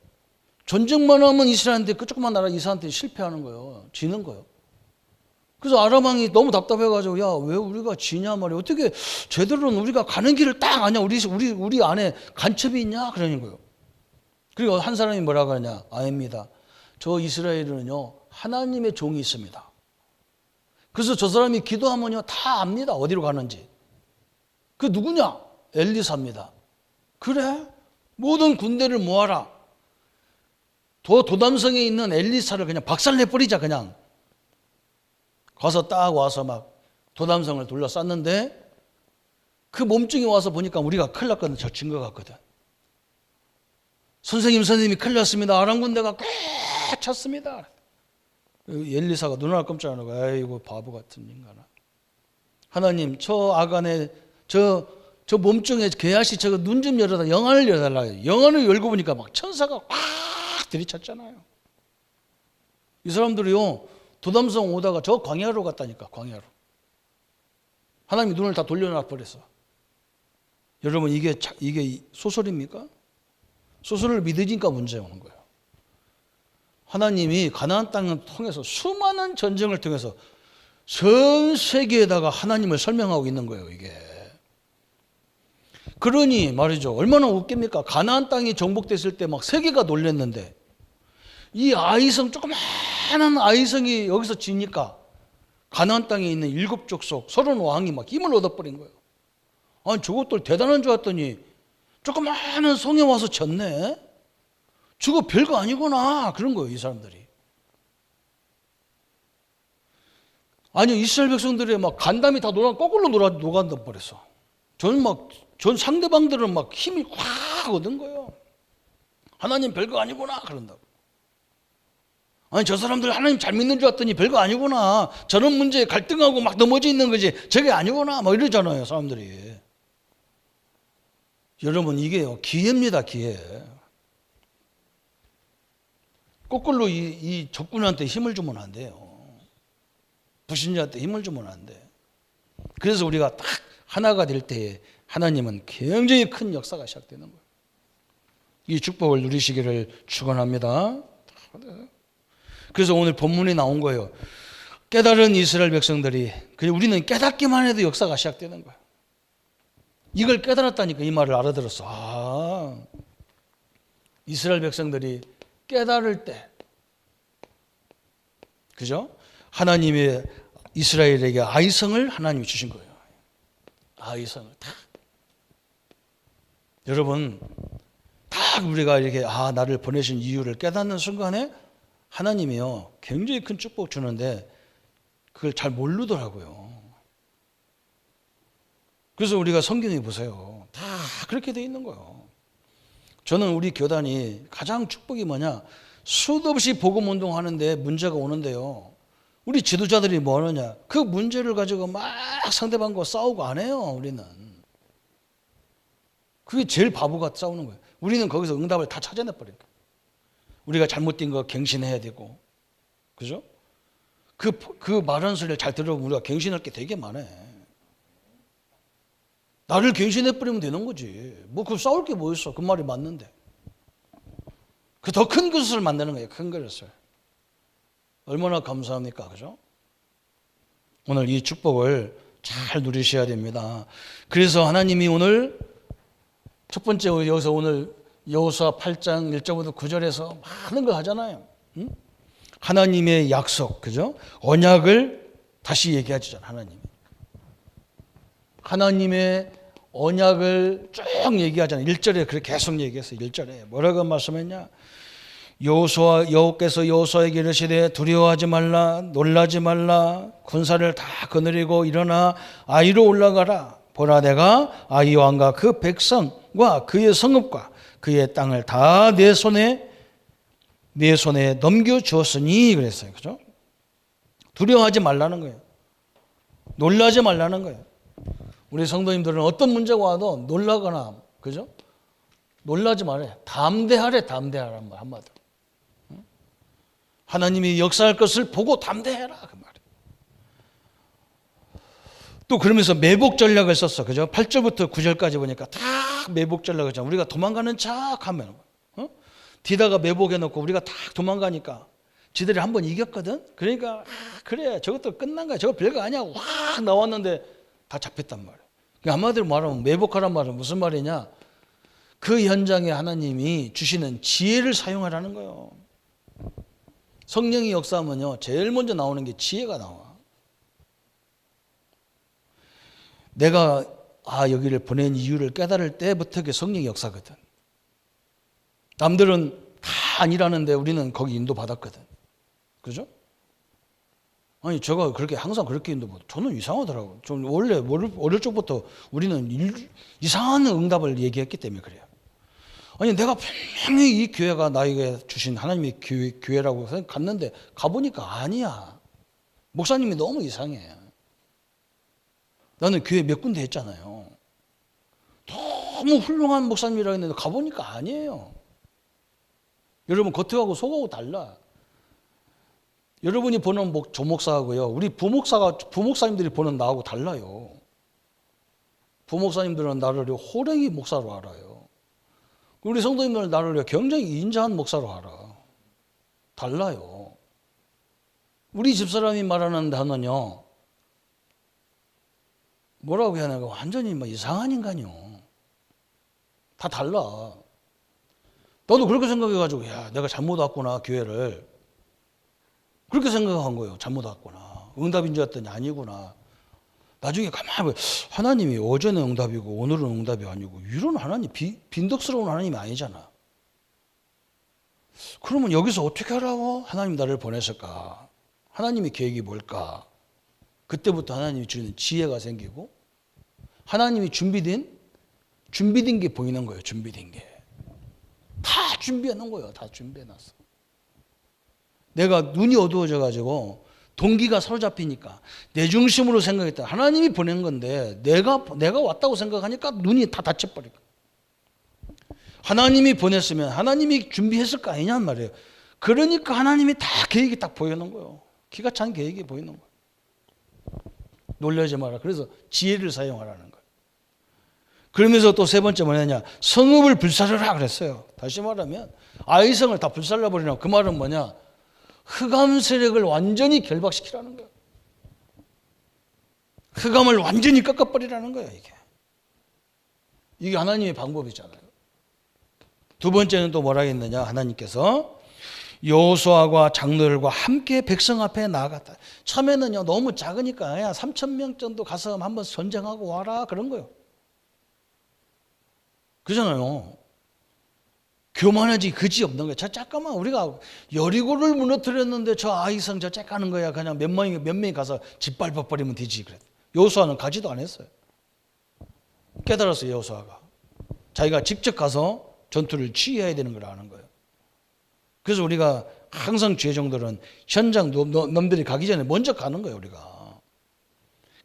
전쟁만 하면 이스라엘한테 그 조그만 나라 이스라엘한테 실패하는 거예요. 지는 거예요. 그래서 아람 왕이 너무 답답해가지고, 야, 왜 우리가 지냐 말이야. 어떻게 제대로는 우리가 가는 길을 딱 아냐. 우리 안에 간첩이 있냐? 그러는 거예요. 그리고 한 사람이 뭐라고 하냐? 아닙니다. 저 이스라엘은요, 하나님의 종이 있습니다. 그래서 저 사람이 기도하면요, 다 압니다. 어디로 가는지. 그 누구냐? 엘리사입니다. 그래? 모든 군대를 모아라. 도담성에 있는 엘리사를 그냥 박살내버리자, 그냥. 가서 딱 와서 막 도담성을 둘러쌌는데 그 몸뚱이 와서 보니까 우리가 큰일 났거든. 저 증거 같거든. 선생님이 큰일 났습니다. 아람 군대가 꽤 찼습니다. 엘리사가 눈을 깜짝 놀라고, 아이고 바보 같은 인간아. 하나님 저 아간의 저 몸뚱이에 개아시 저거 눈 좀 열어달라. 영안을 열어달라. 영안을 열고 보니까 막 천사가 꽉 들이찼잖아요. 이 사람들이요, 도담성 오다가 저 광야로 갔다니까. 광야로. 하나님이 눈을 다 돌려놔 버렸어. 여러분 이게 소설입니까? 소설을 믿으니까 문제 오는 거예요. 하나님이 가나안 땅을 통해서 수많은 전쟁을 통해서 전 세계에다가 하나님을 설명하고 있는 거예요. 이게. 그러니 말이죠. 얼마나 웃깁니까? 가나안 땅이 정복됐을 때 막 세계가 놀랬는데 이 아이성, 조그마한 아이성이 여기서 지니까 가나안 땅에 있는 7족속 30 왕이 막 힘을 얻어버린 거예요. 아니 저것들 대단한 줄 알았더니 조그마한 성에 와서 졌네. 저거 별거 아니구나. 그런 거예요, 이 사람들이. 아니 이스라엘 백성들이 막 간담이 다 거꾸로 녹아져 버렸어. 전 상대방들은 막 힘이 확 얻은 거예요. 하나님 별거 아니구나 그런다고. 아니 저 사람들 하나님 잘 믿는 줄 알았더니 별거 아니구나. 저런 문제에 갈등하고 막 넘어져 있는 거지. 저게 아니구나. 막 이러잖아요, 사람들이. 여러분 이게요, 기회입니다, 기회. 거꾸로 이 적군한테 힘을 주면 안 돼요. 불신자한테 힘을 주면 안 돼. 그래서 우리가 딱 하나가 될 때에 하나님은 굉장히 큰 역사가 시작되는 거예요. 이 축복을 누리시기를 축원합니다. 그래서 오늘 본문에 나온 거예요. 깨달은 이스라엘 백성들이, 우리는 깨닫기만 해도 역사가 시작되는 거예요. 이걸 깨달았다니까 이 말을 알아들었어. 아, 이스라엘 백성들이 깨달을 때, 그죠? 하나님의 이스라엘에게 아이성을 하나님이 주신 거예요. 아이성을 다. 여러분, 딱 우리가 이렇게 나를 보내신 이유를 깨닫는 순간에 하나님이요 굉장히 큰 축복 주는데 그걸 잘 모르더라고요. 그래서 우리가 성경에 보세요. 다 그렇게 돼 있는 거예요. 저는 우리 교단이 가장 축복이 뭐냐, 수도 없이 복음 운동하는데 문제가 오는데요, 우리 지도자들이 뭐 하느냐, 그 문제를 가지고 막 상대방과 싸우고 안 해요. 우리는 그게 제일 바보가 싸우는 거예요. 우리는 거기서 응답을 다 찾아내버리니까. 우리가 잘못된 거 갱신해야 되고, 그죠? 그 말하는 소리를 잘 들어보면 우리가 갱신할 게 되게 많아. 나를 갱신해버리면 되는 거지. 그 싸울 게 뭐 있어. 그 말이 맞는데. 그 더 큰 그릇을 만드는 거예요. 큰 그릇을. 얼마나 감사합니까? 그죠? 오늘 이 축복을 잘 누리셔야 됩니다. 그래서 하나님이 오늘 첫 번째 여기서 오늘 여호수아 8장 1절부터 9절에서 많은 걸 하잖아요. 응? 하나님의 약속, 그죠? 언약을 다시 얘기하잖아요. 하나님의 언약을 쭉 얘기하잖아요. 1절에 그렇게 계속 얘기했어요. 1절에 뭐라고 말씀했냐? 여호와께서 여호수아에게 이르시되 두려워하지 말라, 놀라지 말라, 군사를 다 거느리고 일어나 아이로 올라가라. 보라, 내가 아이 왕과 그 백성과 그의 성읍과 그의 땅을 다 내 손에 넘겨 주었으니 그랬어요. 그죠? 두려워하지 말라는 거예요. 놀라지 말라는 거예요. 우리 성도님들은 어떤 문제가 와도 놀라거나, 그죠? 놀라지 말아요. 담대하란 말 한마디로. 하나님이 역사할 것을 보고 담대해라 그 말이에요. 또 그러면서 매복 전략을 썼어. 그죠? 8절부터 9절까지 보니까 다 매복 전략을 했잖아. 우리가 도망가는 척 하면, 뒤다가 매복해 놓고 우리가 딱 도망가니까 지들이 한번 이겼거든? 그러니까, 그래, 저것도 끝난 거야. 저거 별거 아니야. 확 나왔는데 다 잡혔단 말이야. 그러니까 한마디로 말하면 매복하란 말은 무슨 말이냐? 그 현장에 하나님이 주시는 지혜를 사용하라는 거예요. 성령이 역사하면요, 제일 먼저 나오는 게 지혜가 나와. 내가 여기를 보낸 이유를 깨달을 때부터 그게 성령의 역사거든. 남들은 다 아니라는데 우리는 거기 인도받았거든. 그죠? 아니, 제가 그렇게 항상 그렇게 인도받아. 저는 이상하더라고요. 좀 원래 어릴 적부터 우리는 이상한 응답을 얘기했기 때문에 그래요. 아니, 내가 분명히 이 교회가 나에게 주신 하나님의 교회라고 갔는데 가보니까 아니야. 목사님이 너무 이상해. 나는 교회 몇 군데 했잖아요. 너무 훌륭한 목사님이라고 했는데 가보니까 아니에요. 여러분, 겉하고 속하고 달라. 여러분이 보는 조목사하고요, 우리 부목사님들이 보는 나하고 달라요. 부목사님들은 나를 호랭이 목사로 알아요. 우리 성도님들은 나를 굉장히 인자한 목사로 알아. 달라요. 우리 집사람이 말하는 단어는요, 뭐라고 해야 하나, 완전히 이상한 인간이요. 다 달라. 나도 그렇게 생각해가지고, 내가 잘못 왔구나, 교회를. 그렇게 생각한 거예요. 잘못 왔구나. 응답인 줄 알았더니 아니구나. 나중에 가만히 보면 하나님이 어제는 응답이고 오늘은 응답이 아니고 이런 하나님, 빈덕스러운 하나님이 아니잖아. 그러면 여기서 어떻게 하라고 하나님 나를 보내실까? 하나님의 계획이 뭘까? 그때부터 하나님이 주는 지혜가 생기고 하나님이 준비된 게 보이는 거예요. 준비된 게. 다 준비해 놓은 거예요. 다 준비해 놨어. 내가 눈이 어두워져 가지고 동기가 사로잡히니까 내 중심으로 생각했다. 하나님이 보낸 건데 내가 왔다고 생각하니까 눈이 다 닫혀버리고. 하나님이 보냈으면 하나님이 준비했을 거 아니냔 말이에요. 그러니까 하나님이 다 계획이 딱 보여놓은 거예요. 기가 찬 계획이 보이는 거예요. 놀라지 마라. 그래서 지혜를 사용하라는 거예요. 그러면서 또 세 번째 뭐냐냐, 성읍을 불사르라 그랬어요. 다시 말하면 아이성을 다 불살라버리라고. 그 말은 뭐냐, 흑암 세력을 완전히 결박시키라는 거예요. 흑암을 완전히 꺾어버리라는 거예요. 이게 하나님의 방법이잖아요. 두 번째는 또 뭐라 했느냐, 하나님께서 여호수아와 장로들과 함께 백성 앞에 나아갔다. 처음에는요 너무 작으니까 그냥 3,000명 정도 가서 한번 전쟁하고 와라 그런 거예요. 그잖아요. 교만하지 그지 없는 거예요. 저 잠깐만 우리가 여리고를 무너뜨렸는데 저 아이성 저 째까는 거야. 그냥 몇 명이 가서 짓밟아버리면 되지. 그래. 여호수아는 가지도 않았어요. 깨달았어요. 여호수아가 자기가 직접 가서 전투를 치유해야 되는 걸 아는 거예요. 그래서 우리가 항상 죄종들은 현장 놈들이 가기 전에 먼저 가는 거예요. 우리가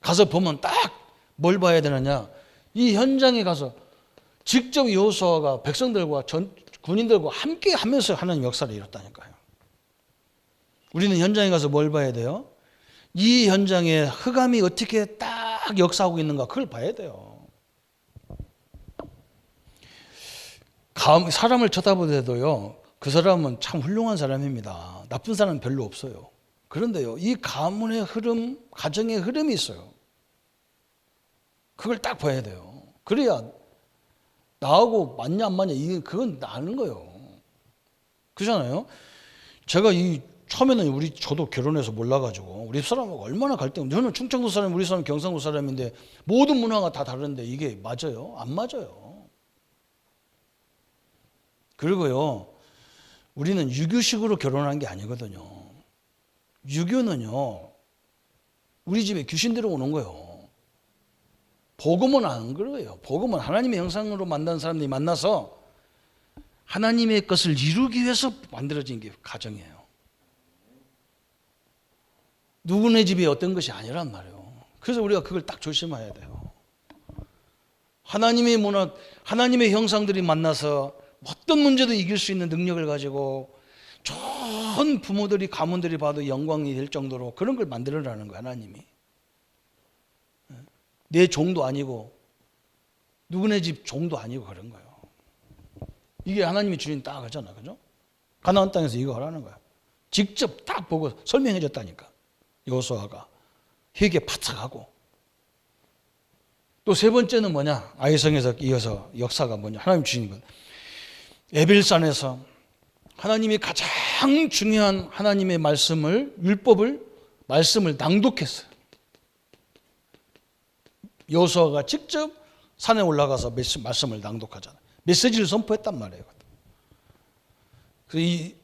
가서 보면 딱 뭘 봐야 되느냐, 이 현장에 가서 직접 여호수아가 백성들과 군인들과 함께 하면서 하나님 역사를 이뤘다니까요. 우리는 현장에 가서 뭘 봐야 돼요? 이 현장에 흑암이 어떻게 딱 역사하고 있는가 그걸 봐야 돼요. 사람을 쳐다보더라도요 그 사람은 참 훌륭한 사람입니다. 나쁜 사람은 별로 없어요. 그런데요 이 가문의 흐름, 가정의 흐름이 있어요. 그걸 딱 봐야 돼요. 그래야 나하고 맞냐 안 맞냐 그건 아는 거예요. 그렇잖아요. 제가 처음에는 저도 결혼해서 몰라가지고 우리 사람하고 얼마나 갈등. 저는 충청도 사람, 우리 사람 경상도 사람인데 모든 문화가 다 다른데 이게 맞아요? 안 맞아요. 그리고요 우리는 유교식으로 결혼한 게 아니거든요. 유교는요 우리 집에 귀신 들어오는 거예요. 복음은 안 그래요. 복음은 하나님의 형상으로 만난 사람들이 만나서 하나님의 것을 이루기 위해서 만들어진 게 가정이에요. 누구네 집에 어떤 것이 아니란 말이에요. 그래서 우리가 그걸 딱 조심해야 돼요. 하나님의 문화, 하나님의 형상들이 만나서 어떤 문제도 이길 수 있는 능력을 가지고 좋은 부모들이 가문들이 봐도 영광이 될 정도로 그런 걸 만들어라는 거예요. 하나님이. 내 종도 아니고 누구네 집 종도 아니고 그런 거예요. 이게 하나님이 주신 딱 하잖아. 그죠? 가나안 땅에서 이거 하라는 거야. 직접 딱 보고 설명해 줬다니까. 여호수아가 회개 바짝하고. 또 세 번째는 뭐냐? 아이성에서 이어서 역사가 뭐냐? 하나님 주신 것. 에벨산에서 하나님이 가장 중요한 하나님의 말씀을, 말씀을 낭독했어요. 여호수아가 직접 산에 올라가서 말씀을 낭독하잖아요. 메시지를 선포했단 말이에요. 이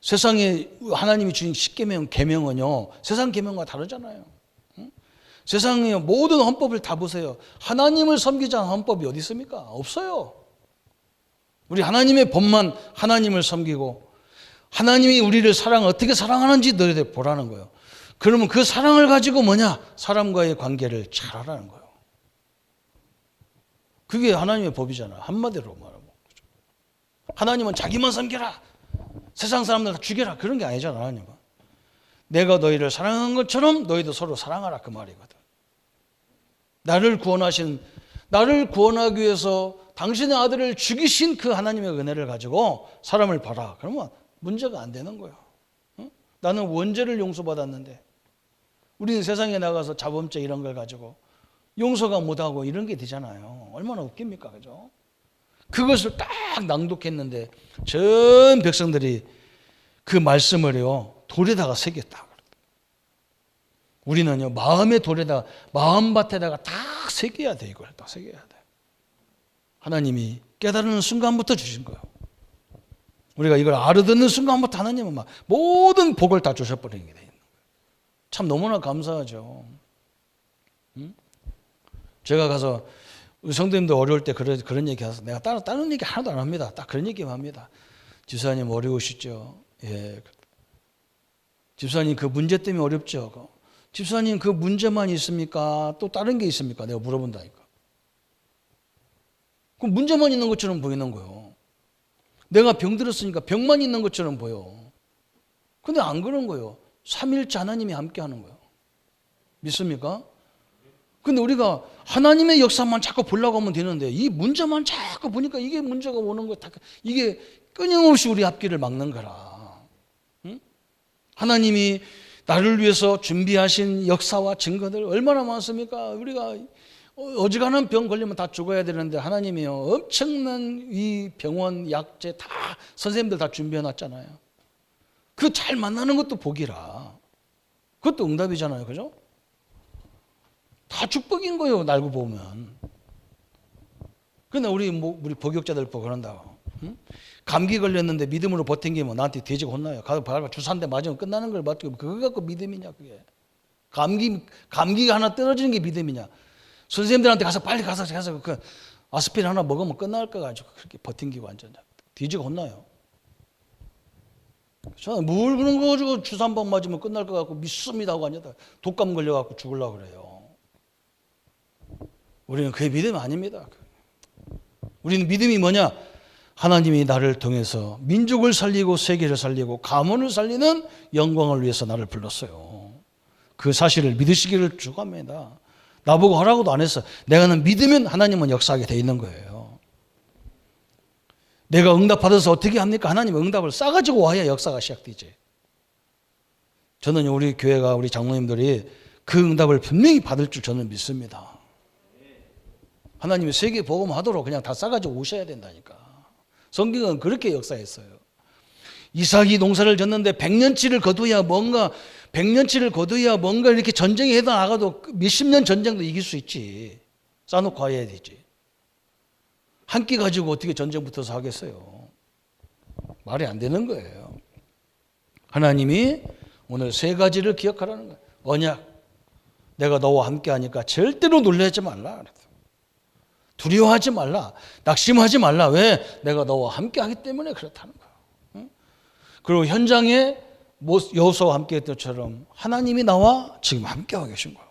세상에 하나님이 주신 십계명, 계명은요 세상 계명과 다르잖아요. 세상의 모든 헌법을 다 보세요. 하나님을 섬기지 않은 헌법이 어디 있습니까? 없어요. 우리 하나님의 법만 하나님을 섬기고 하나님이 우리를 어떻게 사랑하는지 너희들 보라는 거예요. 그러면 그 사랑을 가지고 뭐냐? 사람과의 관계를 잘하라는 거예요. 그게 하나님의 법이잖아요. 한마디로 말하면. 하나님은 자기만 섬겨라. 세상 사람들 다 죽여라. 그런 게 아니잖아. 하나님은. 내가 너희를 사랑한 것처럼 너희도 서로 사랑하라. 그 말이거든. 나를 구원하기 위해서 당신의 아들을 죽이신 그 하나님의 은혜를 가지고 사람을 봐라. 그러면 문제가 안 되는 거예요. 나는 원죄를 용서받았는데 우리는 세상에 나가서 자범죄 이런 걸 가지고 용서가 못하고 이런 게 되잖아요. 얼마나 웃깁니까? 그죠? 그것을 딱 낭독했는데 전 백성들이 그 말씀을요 돌에다가 새겼다. 우리는요, 마음의 돌에다가, 마음밭에다가 딱 새겨야 돼. 이걸 딱 새겨야 돼. 하나님이 깨달는 순간부터 주신 거예요. 우리가 이걸 알아듣는 순간부터 하나님은 막 모든 복을 다 주셔버리는 게 돼 있는 거예요. 참 너무나 감사하죠. 응? 제가 가서 성도님들 어려울 때 그런 얘기 해서 내가 다른 얘기 하나도 안 합니다. 딱 그런 얘기만 합니다. 집사님 어려우시죠? 예. 집사님 그 문제 때문에 어렵죠? 집사님 그 문제만 있습니까? 또 다른 게 있습니까? 내가 물어본다니까. 그럼 문제만 있는 것처럼 보이는 거예요. 내가 병들었으니까 병만 있는 것처럼 보여. 근데 안 그런 거예요. 삼일째 하나님이 함께 하는 거예요. 믿습니까? 근데 우리가 하나님의 역사만 자꾸 보려고 하면 되는데 이 문제만 자꾸 보니까 이게 문제가 오는 거, 이게 끊임없이 우리 앞길을 막는 거라. 응? 하나님이 나를 위해서 준비하신 역사와 증거들 얼마나 많습니까? 우리가 어지간한 병 걸리면 다 죽어야 되는데 하나님이요, 엄청난 이 병원 약제 다 선생님들 다 준비해 놨잖아요. 그 잘 만나는 것도 복이라. 그것도 응답이잖아요. 그죠? 다 축복인 거예요, 날고 보면. 근데 우리 복역자들 보고 그런다고. 응? 감기 걸렸는데 믿음으로 버틴기면 나한테 돼지가 혼나요. 가서 주사 한 대 맞으면 끝나는 걸 맞고 그거 갖고 믿음이냐 그게. 감기가 하나 떨어지는 게 믿음이냐. 선생님들한테 가서 빨리 가서 그 아스피린 하나 먹으면 끝날 거 가지고 그렇게 버틴기고 완전 돼지가 혼나요. 저는 뭘 그런 거 가지고 주사 한 번 맞으면 끝날 것 같고 믿습니다 하고 앉았다 독감 걸려갖고 죽으려고 그래요. 우리는 그게 믿음 아닙니다. 우리는 믿음이 뭐냐? 하나님이 나를 통해서 민족을 살리고 세계를 살리고 가문을 살리는 영광을 위해서 나를 불렀어요. 그 사실을 믿으시기를 축원합니다. 나보고 하라고도 안 했어. 내가는 믿으면 하나님은 역사하게 돼 있는 거예요. 내가 응답 받아서 어떻게 합니까? 하나님은 응답을 싸가지고 와야 역사가 시작되지. 저는 우리 교회가 우리 장로님들이 그 응답을 분명히 받을 줄 저는 믿습니다. 하나님이 세계 복음하도록 그냥 다 싸가지고 오셔야 된다니까. 성경은 그렇게 역사했어요. 이삭이 농사를 졌는데 100년치를 거둬야 뭔가 이렇게 전쟁에 해다 나가도 몇십 년 전쟁도 이길 수 있지. 싸놓고 가야 되지. 한 끼 가지고 어떻게 전쟁 붙어서 하겠어요. 말이 안 되는 거예요. 하나님이 오늘 세 가지를 기억하라는 거예요. 언약. 내가 너와 함께 하니까 절대로 놀라지 말라. 두려워하지 말라. 낙심하지 말라. 왜? 내가 너와 함께 하기 때문에 그렇다는 거예요. 그리고 현장에 여호수아와 함께 했던 것처럼 하나님이 나와 지금 함께하고 계신 거예요.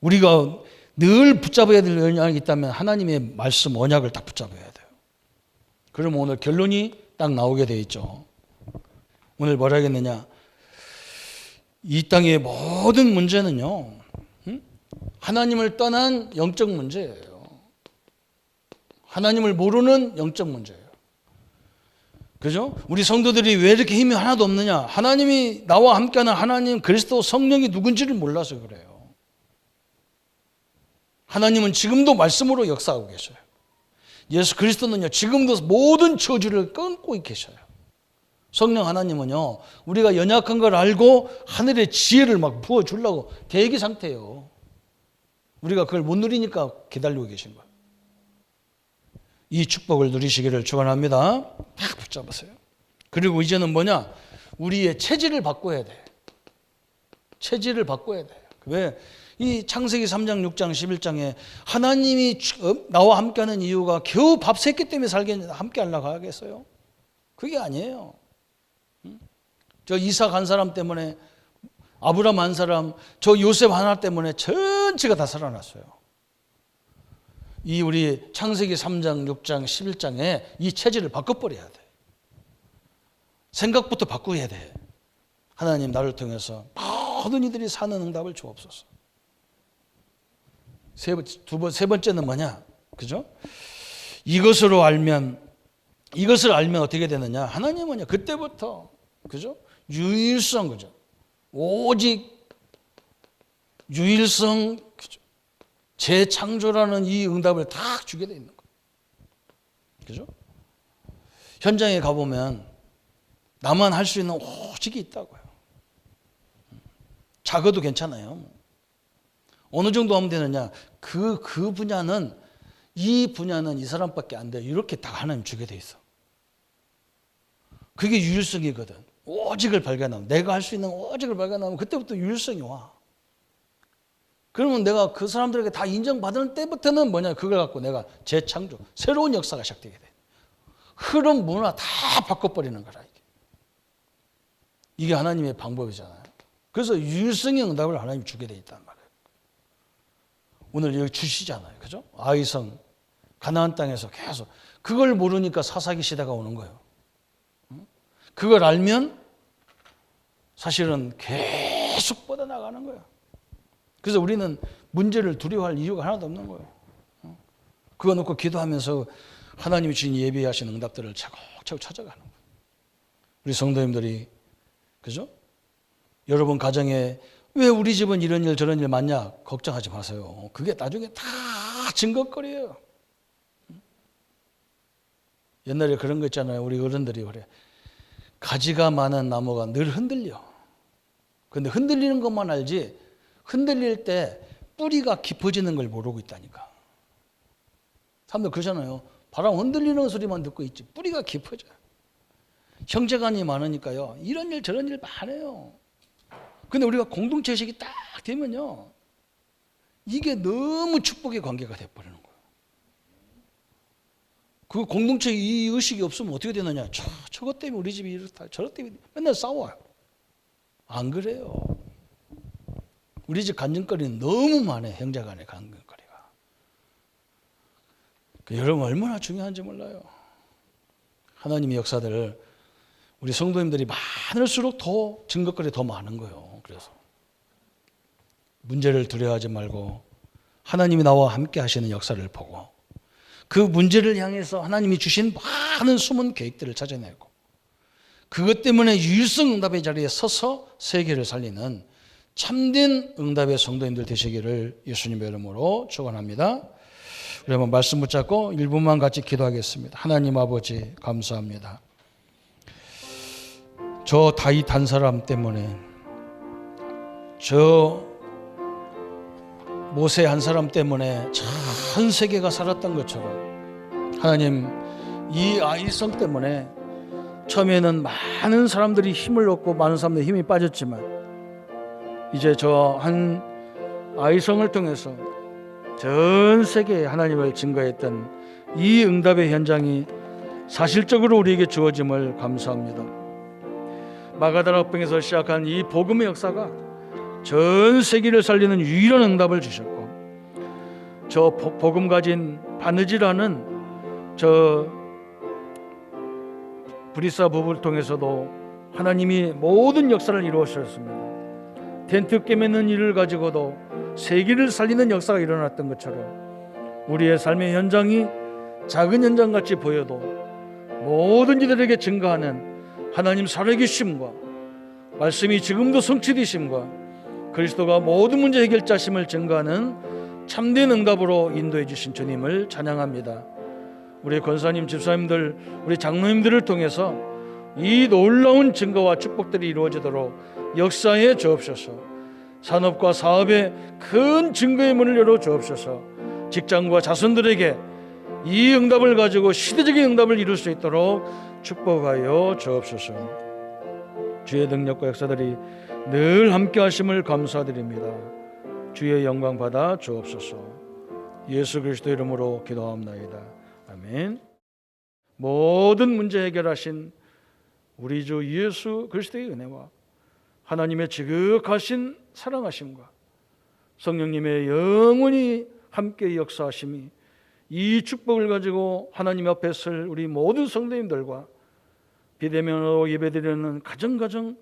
우리가 늘 붙잡아야 될 언약이 있다면 하나님의 말씀 언약을 딱 붙잡아야 돼요. 그러면 오늘 결론이 딱 나오게 돼 있죠. 오늘 뭐라 하겠느냐? 이 땅의 모든 문제는요, 하나님을 떠난 영적 문제예요. 하나님을 모르는 영적 문제예요. 그죠? 우리 성도들이 왜 이렇게 힘이 하나도 없느냐? 하나님이 나와 함께하는 하나님 그리스도 성령이 누군지를 몰라서 그래요. 하나님은 지금도 말씀으로 역사하고 계셔요. 예수 그리스도는요, 지금도 모든 저주를 끊고 계셔요. 성령 하나님은요, 우리가 연약한 걸 알고 하늘의 지혜를 막 부어주려고 대기 상태예요. 우리가 그걸 못 누리니까 기다리고 계신 거예요. 이 축복을 누리시기를 축원합니다. 딱 붙잡으세요. 그리고 이제는 뭐냐? 우리의 체질을 바꿔야 돼. 체질을 바꿔야 돼. 왜? 이 창세기 3장, 6장, 11장에 하나님이 나와 함께하는 이유가 겨우 밥 세 끼 때문에 함께 하려고 하겠어요? 그게 아니에요. 저 이삭 한 사람 때문에, 아브람 한 사람, 저 요셉 하나 때문에 전체가 다 살아났어요. 이 우리 창세기 3장, 6장, 11장에 이 체질을 바꿔버려야 돼. 생각부터 바꿔야 돼. 하나님 나를 통해서 모든 이들이 사는 응답을 주옵소서. 세 번째는 뭐냐? 그죠? 이것을 알면 어떻게 되느냐? 하나님은요, 그때부터, 그죠? 유일성, 그죠? 오직 유일성, 그죠? 재창조라는 이 응답을 다 주게 돼 있는 거예요. 그죠? 현장에 가보면 나만 할 수 있는 오직이 있다고요. 작아도 괜찮아요. 어느 정도 하면 되느냐? 그 분야는 이 분야는 이 사람밖에 안 돼. 이렇게 다 하나님 주게 돼 있어. 그게 유일성이거든. 오직을 발견하면, 내가 할 수 있는 오직을 발견하면 그때부터 유일성이 와. 그러면 내가 그 사람들에게 다 인정받을 때부터는 뭐냐? 그걸 갖고 내가 재창조, 새로운 역사가 시작되게 돼. 흐름, 문화 다 바꿔버리는 거라. 이게 하나님의 방법이잖아요. 그래서 유일성의 응답을 하나님이 주게 돼 있단 말이에요. 오늘 여기 주시잖아요. 그죠? 아이성, 가나안 땅에서 계속. 그걸 모르니까 사사기 시대가 오는 거예요. 그걸 알면 사실은 계속 뻗어나가는 거예요. 그래서 우리는 문제를 두려워할 이유가 하나도 없는 거예요. 그거 놓고 기도하면서 하나님이 주신 예비하신 응답들을 차곡차곡 찾아가는 거예요. 우리 성도님들이, 그죠? 여러분 가정에 왜 우리 집은 이런 일 저런 일 많냐? 걱정하지 마세요. 그게 나중에 다 증거거리예요. 옛날에 그런 거 있잖아요. 우리 어른들이 그래. 가지가 많은 나무가 늘 흔들려. 근데 흔들리는 것만 알지 흔들릴 때 뿌리가 깊어지는 걸 모르고 있다니까. 사람들 그러잖아요. 바람 흔들리는 소리만 듣고 있지 뿌리가 깊어져요. 형제간이 많으니까요. 이런 일 저런 일 많아요. 근데 우리가 공동체 의식이 딱 되면요. 이게 너무 축복의 관계가 돼버리는 거예요. 그 공동체 이 의식이 없으면 어떻게 되느냐. 저것 때문에 우리 집이 이렇다. 저것 때문에 맨날 싸워요. 안 그래요. 우리 집 간증거리는 너무 많아요. 형제간의 간증거리가. 여러분 얼마나 중요한지 몰라요. 하나님의 역사들을 우리 성도님들이 많을수록 더 증거거리 더 많은 거예요. 그래서 문제를 두려워하지 말고 하나님이 나와 함께 하시는 역사를 보고 그 문제를 향해서 하나님이 주신 많은 숨은 계획들을 찾아내고 그것 때문에 유일성 응답의 자리에 서서 세계를 살리는 참된 응답의 성도님들 되시기를 예수님의 이름으로 축원합니다. 우리 한번 말씀 붙잡고 1분만 같이 기도하겠습니다. 하나님 아버지 감사합니다. 저 다윗 한 사람 때문에 저 모세 한 사람 때문에 전 세계가 살았던 것처럼 하나님 이 아이성 때문에 처음에는 많은 사람들이 힘을 얻고 많은 사람들이 힘이 빠졌지만 이제 저 한 아이성을 통해서 전 세계에 하나님을 증거했던 이 응답의 현장이 사실적으로 우리에게 주어짐을 감사합니다. 마가다락방에서 시작한 이 복음의 역사가 전 세계를 살리는 유일한 응답을 주셨고 저 복음 가진 바느지라는 저 브리사 부부를 통해서도 하나님이 모든 역사를 이루어주셨습니다. 텐트 깨매는 일을 가지고도 세계를 살리는 역사가 일어났던 것처럼 우리의 삶의 현장이 작은 현장같이 보여도 모든 이들에게 증거하는 하나님 살아계심과 말씀이 지금도 성취되심과 그리스도가 모든 문제 해결자심을 증거하는 참된 응답으로 인도해 주신 주님을 찬양합니다. 우리 권사님, 집사님들, 우리 장로님들을 통해서 이 놀라운 증거와 축복들이 이루어지도록 역사에 주옵소서. 산업과 사업에 큰 증거의 문을 열어 주옵소서. 직장과 자손들에게 이 응답을 가지고 시대적인 응답을 이룰 수 있도록 축복하여 주옵소서. 주의 능력과 역사들이 늘 함께 하심을 감사드립니다. 주의 영광 받아 주옵소서. 예수 그리스도 이름으로 기도합나이다. 아멘. 모든 문제 해결하신 우리 주 예수 그리스도의 은혜와 하나님의 지극하신 사랑하심과 성령님의 영원히 함께 역사하심이 이 축복을 가지고 하나님 앞에 설 우리 모든 성도님들과 비대면으로 예배드리는 가정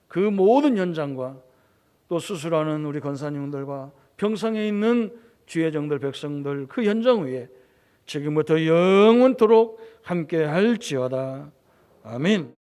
그 모든 현장과 또 수술하는 우리 권사님들과 병상에 있는 주의 종들 백성들 그 현장 위에 지금부터 영원토록 함께 할지어다. 아멘.